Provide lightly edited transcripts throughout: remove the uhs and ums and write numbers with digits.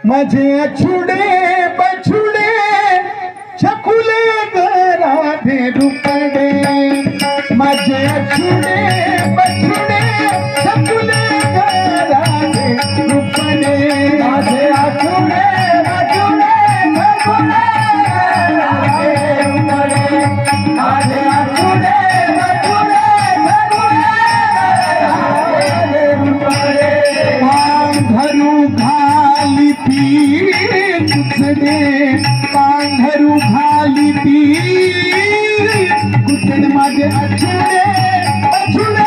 माझे अछुडे बछुडे छकुले राधे रुपडे माझे अछुडे बछुडे छकुले राधे रुपडे माझे अछुडे बछुडे छकुले राधे रुपडे माझे अछुडे बछुडे छकुले पांघरू घाली ती कुचडे पांघरू घाली ती कुचडे माझे अछुडे अछुडे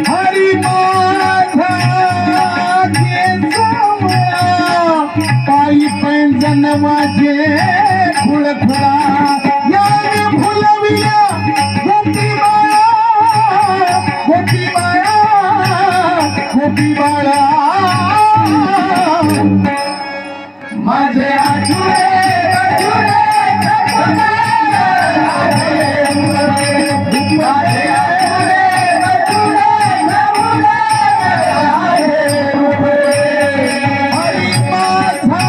हरी माझा पायी पैंजण माझे खुळखुळा याने फुलविल्या गोपी बाळा गोपी बाळा गोपी बाळा माझे आठुडे आठुडे माझे आठुडे हरी माझा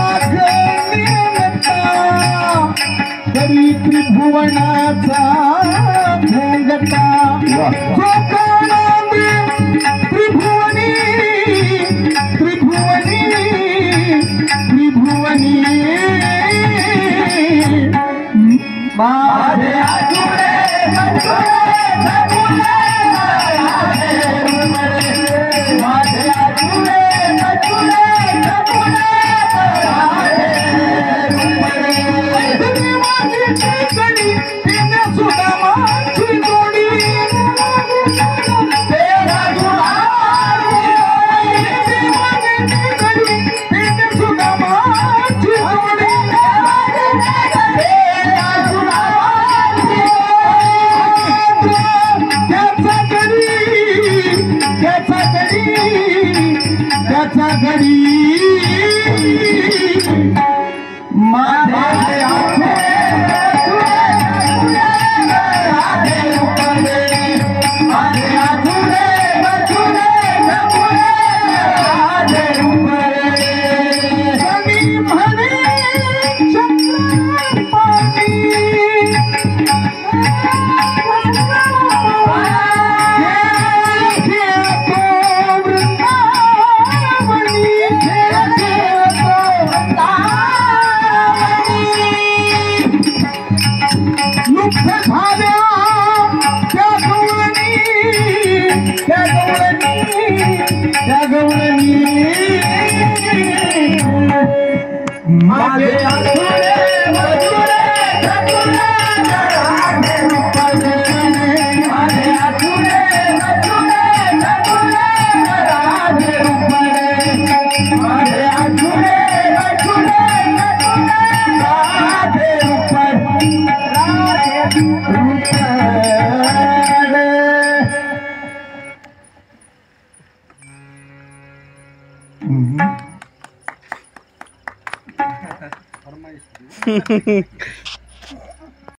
तरी त्रिभुवनाचा भोंगता जो काळांबी त्रिभुवनी त्रिभुवनी त्रिभुवनी माझे आठुडे छकुले माझे आठुडे छकुले त्याचा घरी माझे आठुडे माझे आठुडे बछुडे छकुले राधे रुपडे समी म्हणे चंद्रपाणी माझे आठुडे बछुडे छकुले राधे रुपडे माझे आठुडे बछुडे छकुले राधे रुपडे माझे आठुडे बछुडे छकुले राधे रुपडे